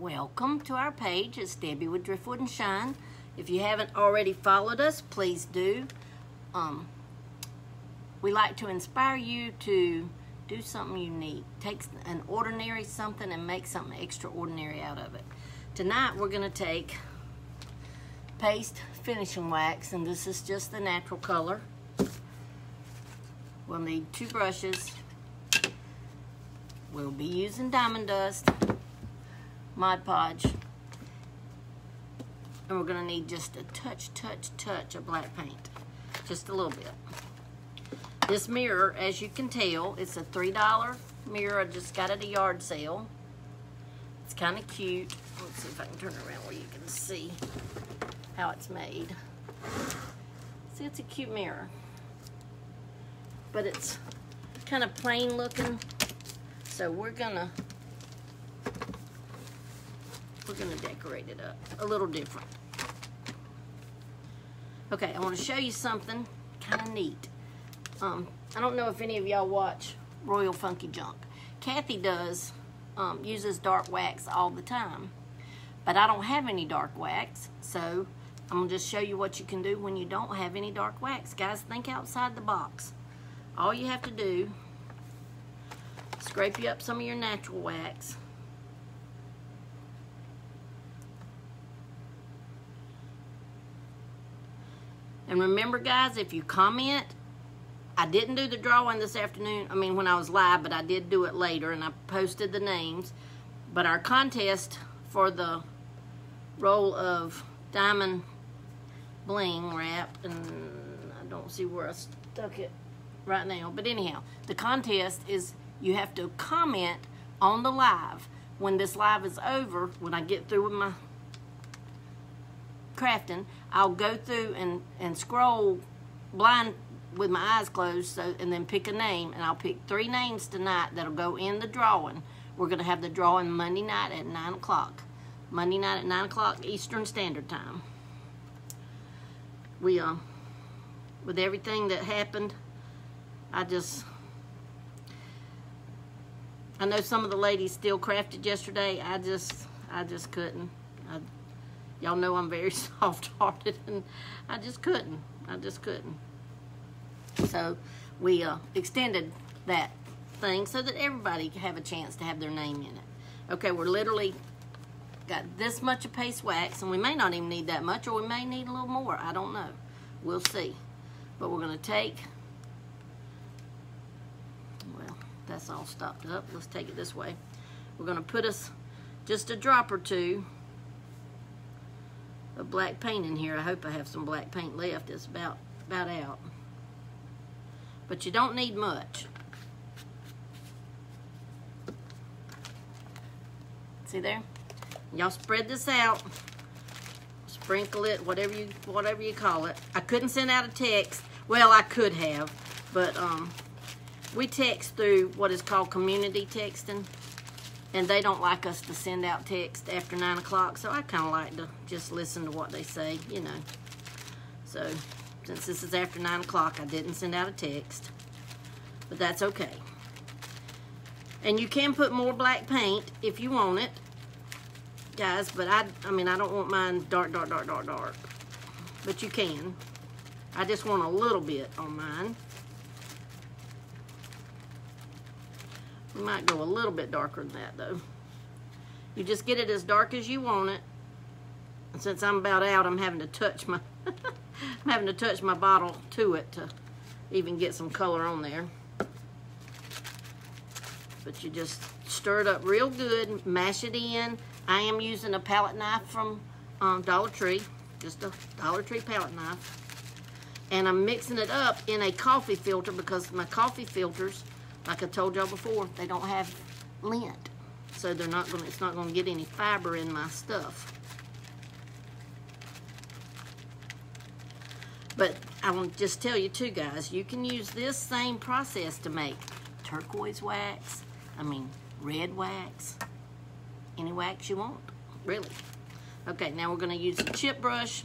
Welcome to our page. It's Debbie with Driftwood and Shine. If you haven't already followed us, please do. We like to inspire you to do something unique. Take an ordinary something and make something extraordinary out of it. Tonight we're going to take paste finishing wax, and this is just the natural color. We'll need 2 brushes. We'll be using Diamond Dust, Mod Podge, and we're going to need just a touch of black paint. Just a little bit. This mirror, as you can tell, it's a $3 mirror. I just got at a yard sale. It's kind of cute. Let's see if I can turn it around where you can see how it's made. See, it's a cute mirror. But it's kind of plain looking. So we're gonna decorate it up a little different. Okay, I want to show you something kind of neat. I don't know if any of y'all watch Royal Funky Junk. Kathy does, uses dark wax all the time, but I don't have any dark wax, so I'm gonna just show you what you can do when you don't have any dark wax. Guys, think outside the box. All you have to do, scrape you up some of your natural wax. And remember, guys, if you comment, I didn't do the drawing this afternoon, when I was live, but I did do it later, and I posted the names. But our contest for the roll of diamond bling wrap, and I don't see where I stuck it right now, but anyhow, the contest is you have to comment on the live. When this live is over, when I get through with my crafting, I'll go through and scroll blind with my eyes closed, and then pick a name, and I'll pick 3 names tonight that'll go in the drawing. We're going to have the drawing Monday night at 9 o'clock. Monday night at 9 o'clock Eastern Standard Time. We, with everything that happened, I know some of the ladies still crafted yesterday. I just couldn't. Y'all know I'm very soft-hearted, and I just couldn't. So we extended that thing so that everybody can have a chance to have their name in it. Okay, we're literally got this much of paste wax, and we may not even need that much, or we may need a little more. I don't know. We'll see. But we're going to take, well, that's all stopped up. Let's take it this way. We're going to put us just a drop or 2 of black paint in here. I hope I have some black paint left. It's about out. But you don't need much. See there? Y'all spread this out. Sprinkle it, whatever you call it. I couldn't send out a text. Well, I could have, but we text through what is called community texting, and they don't like us to send out text after 9 o'clock, so I kind of like to just listen to what they say, you know. So, since this is after 9 o'clock, I didn't send out a text, but that's okay. And you can put more black paint if you want it, guys, but I don't want mine dark, but you can. I just want a little bit on mine. We might go a little bit darker than that, though. You just get it as dark as you want it. And since I'm about out, I'm having to touch my I'm having to touch my bottle to it to even get some color on there. But you just stir it up real good, mash it in. I am using a palette knife from Dollar Tree, just a Dollar Tree palette knife. And I'm mixing it up in a coffee filter because my coffee filters, like I told y'all before, they don't have lint. So it's not gonna get any fiber in my stuff. But I want to just tell you too, guys, you can use this same process to make turquoise wax, red wax, any wax you want, really. Okay, now we're gonna use a chip brush,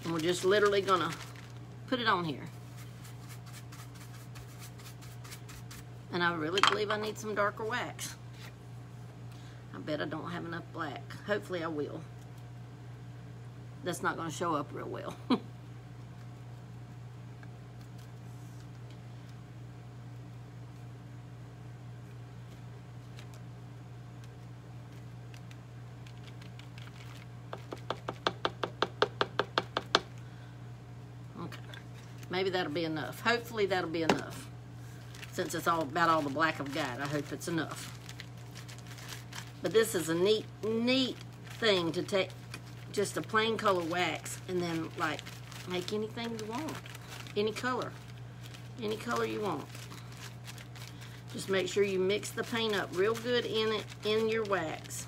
and we're just literally gonna put it on here. And I really believe I need some darker wax. I bet I don't have enough black. Hopefully I will. That's not going to show up real well. Okay, maybe that'll be enough. Hopefully that'll be enough. Since it's all about all the black I've got, I hope it's enough. But this is a neat thing to take just a plain color wax and then like make anything you want. Any color you want. Just make sure you mix the paint up real good in your wax.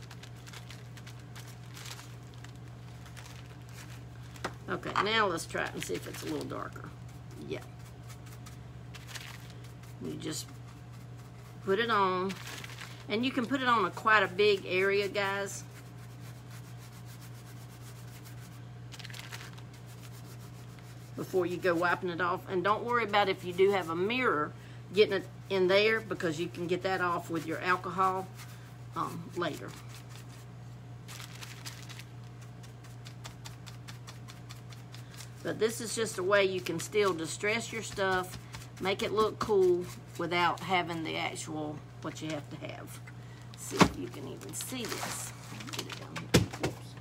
Okay, now let's try it and see if it's a little darker. Yeah. You just put it on, and you can put it on quite a big area, guys. Before you go wiping it off. And don't worry about if you do have a mirror getting it in there, because you can get that off with your alcohol later. But this is just a way you can still distress your stuff, make it look cool without having the actual, what you have to have. See if you can even see this. Get it down here. Whoops.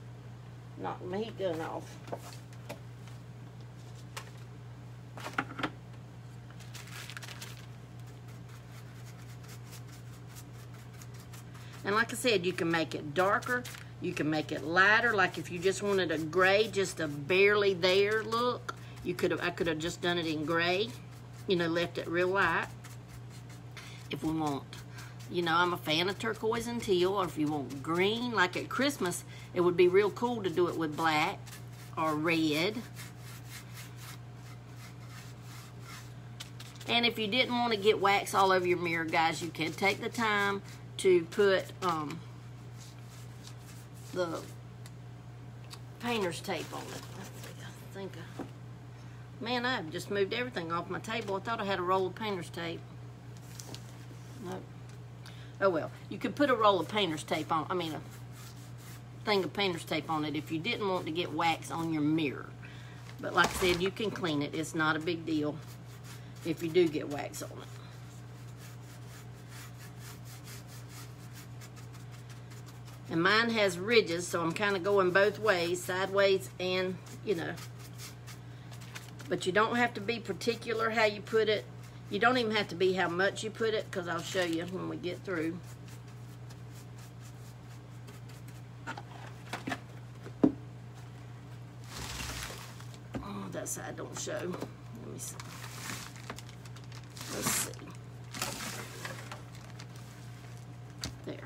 Knock my heat gun off. And like I said, you can make it darker, you can make it lighter, like if you just wanted a gray, just a barely there look, I could have just done it in gray, you know, left it real light. If we want, you know, I'm a fan of turquoise and teal, or if you want green, like at Christmas, it would be real cool to do it with black or red. And if you didn't want to get wax all over your mirror, guys, you can take the time to put the painter's tape on it. Man, I've just moved everything off my table. I thought I had a roll of painter's tape. Nope. Oh well, you could put a roll of painter's tape on, a thing of painter's tape on it if you didn't want to get wax on your mirror. But like I said, you can clean it. It's not a big deal if you do get wax on it. And mine has ridges, so I'm kind of going both ways, sideways and, you know. But you don't have to be particular how you put it. You don't even have to be how much you put it, because I'll show you when we get through. Oh, that side don't show. Let me see. Let's see. There.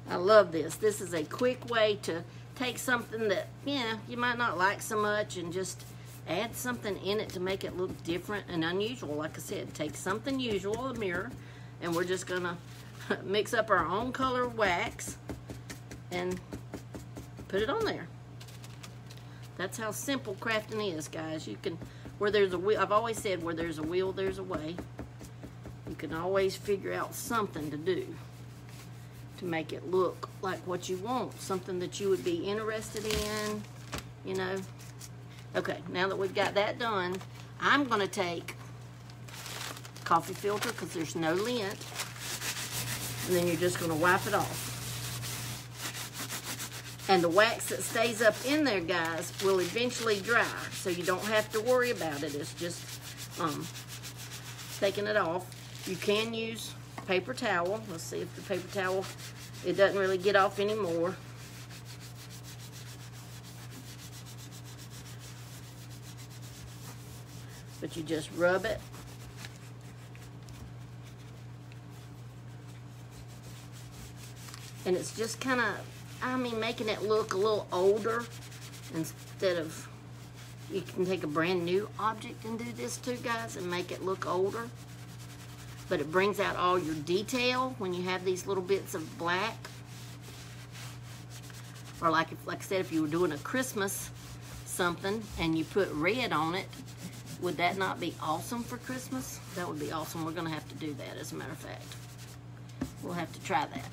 I love this. This is a quick way to take something that, yeah, you might not like so much and just add something in it to make it look different and unusual. Like I said, take something usual, a mirror, and we're just gonna mix up our own color wax and put it on there. That's how simple crafting is, guys. You can, where there's a wheel, I've always said where there's a will, there's a way. You can always figure out something to do to make it look like what you want, something that you would be interested in, you know. Okay, now that we've got that done, I'm gonna take coffee filter, because there's no lint, and then you're just gonna wipe it off. And the wax that stays up in there, guys, will eventually dry, so you don't have to worry about it. It's just taking it off. You can use paper towel. Let's see if the paper towel, it doesn't really get off anymore. But you just rub it. And it's just kind of, making it look a little older instead of, you can take a brand new object and do this too, guys, and make it look older. But it brings out all your detail when you have these little bits of black. Or like I said, if you were doing a Christmas something and you put red on it, would that not be awesome for Christmas? That would be awesome. We're gonna have to do that, as a matter of fact. We'll have to try that.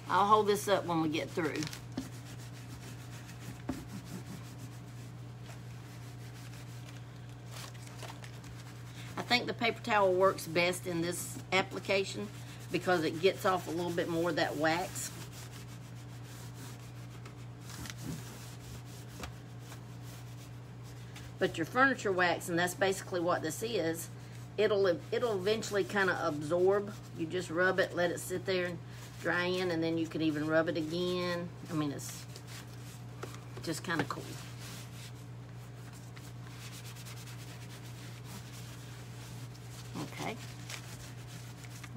I'll hold this up when we get through. I think the paper towel works best in this application because it gets off a little bit more of that wax. But your furniture wax, and that's basically what this is, it'll eventually kind of absorb. You just rub it, let it sit there and dry in, and then you can even rub it again. I mean, it's just kind of cool. Okay.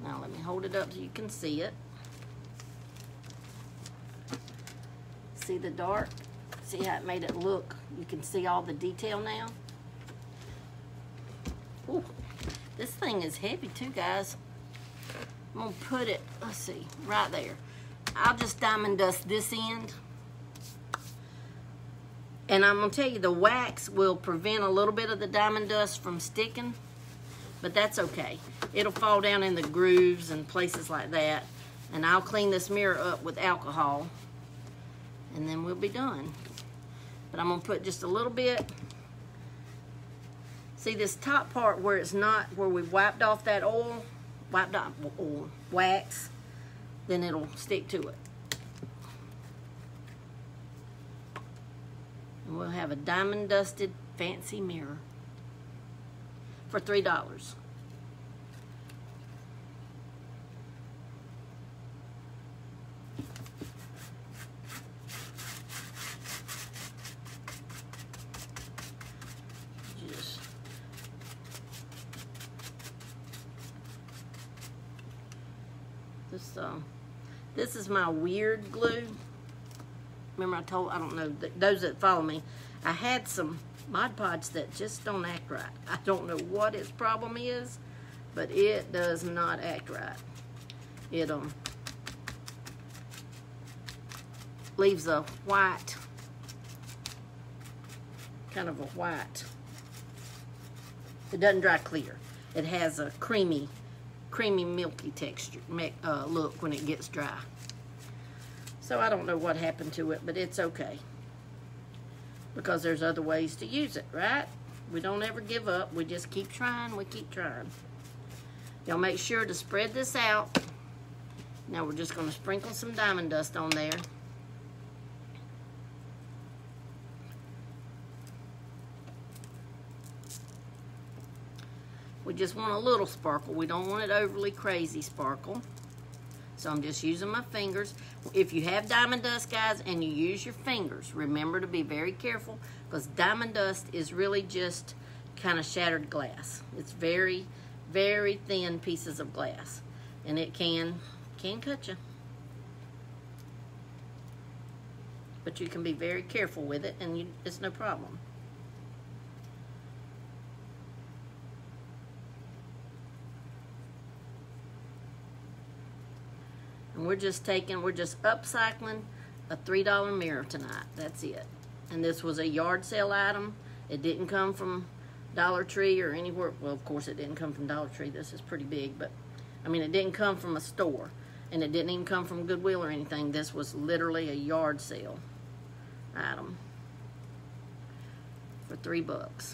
Now let me hold it up so you can see it. See the dark? See how it made it look? You can see all the detail now. Ooh, this thing is heavy too, guys. I'm gonna put it, let's see, right there. I'll just diamond dust this end. And I'm gonna tell you, the wax will prevent a little bit of the diamond dust from sticking, but that's okay. It'll fall down in the grooves and places like that. And I'll clean this mirror up with alcohol, and then we'll be done. But I'm gonna put just a little bit. See this top part where it's not, where we wiped off that oil, wax, then it'll stick to it. And we'll have a diamond dusted fancy mirror for $3. This is my weird glue. Remember I don't know, those that follow me, I had some Mod Podge that just don't act right. I don't know what its problem is, but it does not act right. It leaves a white, kind of a white. It doesn't dry clear. It has a creamy milky texture look when it gets dry. So I don't know what happened to it, but it's okay, because there's other ways to use it, right? We don't ever give up. We just keep trying. We keep trying. Y'all make sure to spread this out. Now we're just going to sprinkle some diamond dust on there. We just want a little sparkle. We don't want it overly crazy sparkle. So I'm just using my fingers. If you have diamond dust, guys, and you use your fingers, remember to be very careful, because diamond dust is really just kind of shattered glass. It's very, very thin pieces of glass, and it can cut you. But you can be very careful with it, and it's no problem. And we're just upcycling a $3 mirror tonight. That's it. And this was a yard sale item. It didn't come from Dollar Tree or anywhere. Well, of course it didn't come from Dollar Tree. This is pretty big, but I mean, it didn't come from a store, and it didn't even come from Goodwill or anything. This was literally a yard sale item for $3.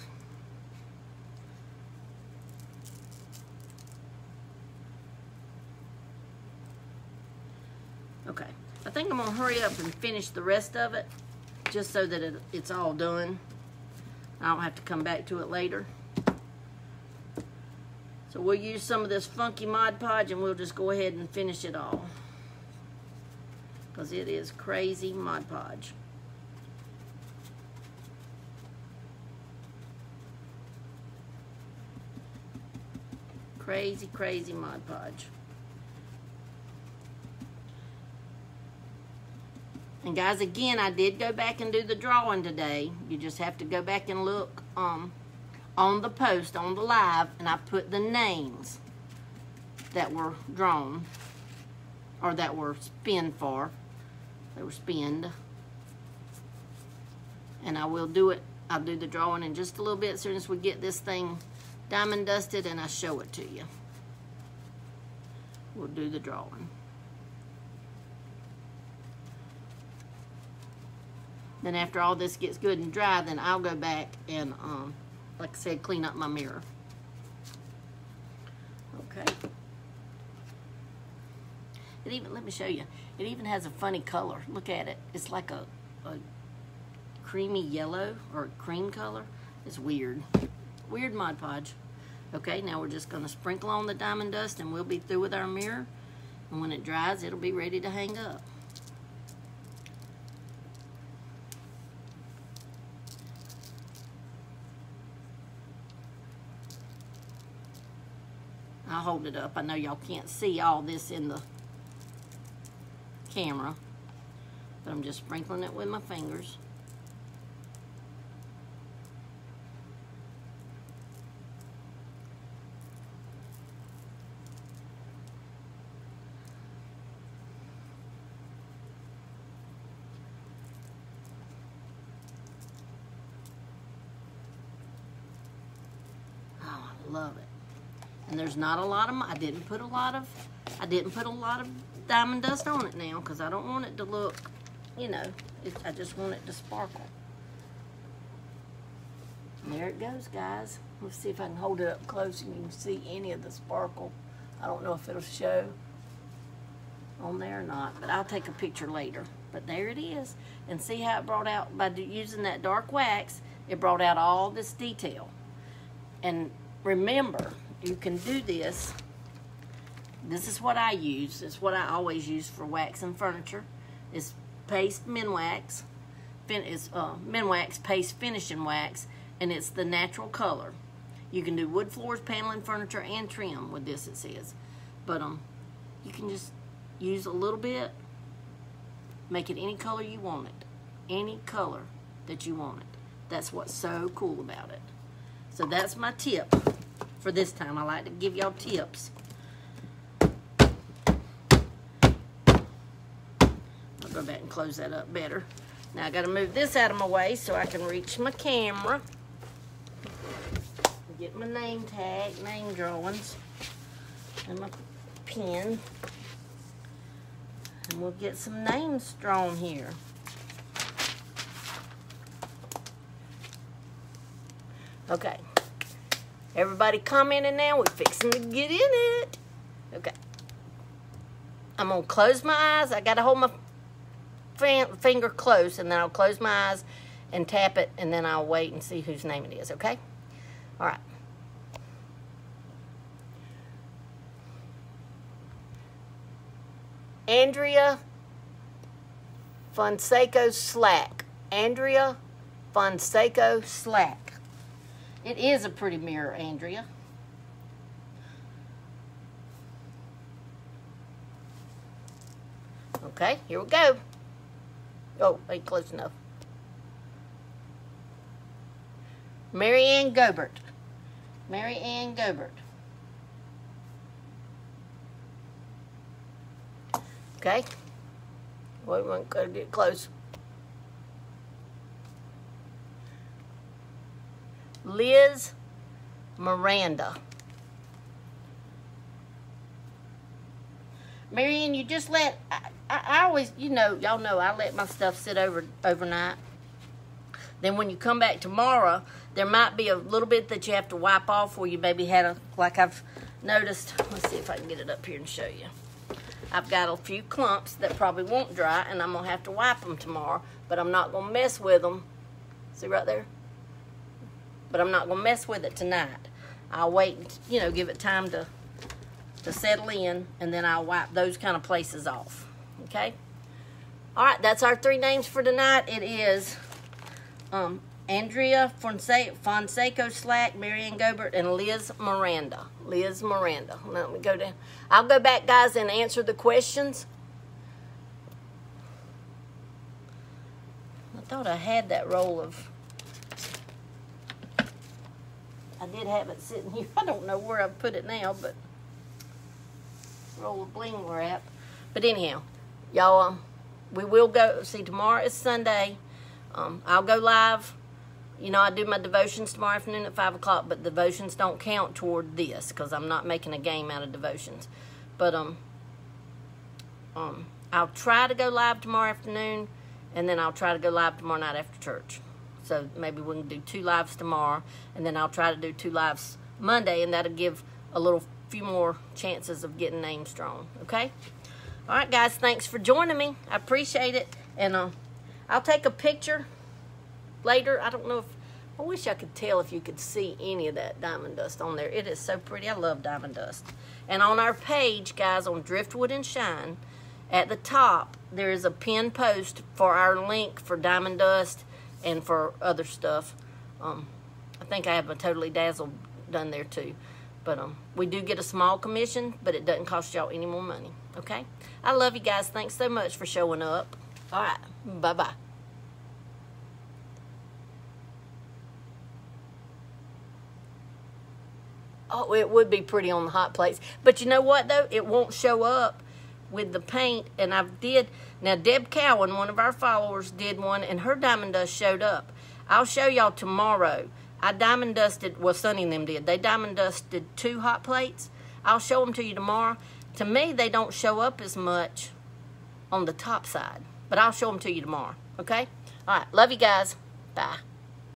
Okay, I think I'm gonna hurry up and finish the rest of it, just so that it's all done. I don't have to come back to it later. So we'll use some of this funky Mod Podge, and we'll just go ahead and finish it all, because it is crazy Mod Podge. Crazy, crazy Mod Podge. And guys, again, I did go back and do the drawing today. You just have to go back and look on the post, on the live, and I put the names that were drawn, or that were spinned for. They were spinned. And I will do it. I'll do the drawing in just a little bit as soon as we get this thing diamond dusted and I show it to you. We'll do the drawing. Then after all this gets good and dry, then I'll go back and, like I said, clean up my mirror. Okay. It even, let me show you. It even has a funny color. Look at it. It's like a creamy yellow or cream color. It's weird. Weird Mod Podge. Okay, now we're just going to sprinkle on the diamond dust and we'll be through with our mirror. And when it dries, it'll be ready to hang up. I'll hold it up. I know y'all can't see all this in the camera, but I'm just sprinkling it with my fingers. Oh, I love it. And there's not a lot of, I didn't put a lot of diamond dust on it now because I don't want it to look, you know, I just want it to sparkle. And there it goes, guys. Let's see if I can hold it up close and you can see any of the sparkle. I don't know if it'll show on there or not, but I'll take a picture later. But there it is. And see how it brought out, by using that dark wax, it brought out all this detail. And remember, you can do this. This is what I use. It's what I always use for waxing furniture. It's paste Minwax. It's Minwax paste finishing wax, and it's the natural color. You can do wood floors, paneling, furniture, and trim with this, it says. But you can just use a little bit, make it any color you want it. Any color that you want it. That's what's so cool about it. So that's my tip for this time. I like to give y'all tips. I'll go back and close that up better. Now I got to move this out of my way so I can reach my camera. Get my name tag, name drawings, and my pen. And we'll get some names drawn here. Okay. Everybody commenting now. We're fixing to get in it. Okay. I'm going to close my eyes. I got to hold my finger close, and then I'll close my eyes and tap it, and then I'll wait and see whose name it is, okay? All right. Andrea Fonseca Slack. Andrea Fonseca Slack. It is a pretty mirror, Andrea. Okay, here we go. Oh, ain't close enough. Mary Ann Gobert. Mary Ann Gobert. Okay. Wait, we gotta get close. Liz Miranda. Marianne, you just let, I always, you know, y'all know I let my stuff sit overnight. Then when you come back tomorrow, there might be a little bit that you have to wipe off where you maybe had a, like I've noticed. Let's see if I can get it up here and show you. I've got a few clumps that probably won't dry, and I'm going to have to wipe them tomorrow, but I'm not going to mess with them. See right there? But I'm not going to mess with it tonight. I'll wait, you know, give it time to settle in, and then I'll wipe those kind of places off. Okay? All right, that's our 3 names for tonight. It is Andrea Fonseca Slack, Marianne Gobert, and Liz Miranda. Liz Miranda. Let me go down. I'll go back, guys, and answer the questions. I thought I had that roll of... I did have it sitting here. I don't know where I put it now, but roll of bling wrap. But anyhow, y'all, we will go. See, tomorrow is Sunday. I'll go live. You know, I do my devotions tomorrow afternoon at 5 o'clock, but devotions don't count toward this because I'm not making a game out of devotions. But I'll try to go live tomorrow afternoon, and then I'll try to go live tomorrow night after church. So maybe we can do 2 lives tomorrow, and then I'll try to do 2 lives Monday, and that'll give a few more chances of getting names drawn, okay? All right, guys, thanks for joining me. I appreciate it, and I'll take a picture later. I don't know if, I wish I could tell if you could see any of that diamond dust on there. It is so pretty. I love diamond dust. And on our page, guys, on Driftwood and Shine, at the top, there is a pinned post for our link for diamond dust and for other stuff. I think I have a Totally Dazzled done there too. But we do get a small commission, but it doesn't cost y'all any more money, okay? I love you guys. Thanks so much for showing up. All right, bye-bye. Oh, it would be pretty on the hot plates. But you know what, though? It won't show up with the paint. And now Deb Cowan, one of our followers, did one, and her diamond dust showed up. I'll show y'all tomorrow. I diamond dusted, well, Sunny and them did. They diamond dusted 2 hot plates. I'll show them to you tomorrow. To me, they don't show up as much on the top side. But I'll show them to you tomorrow, okay? All right, love you guys. Bye.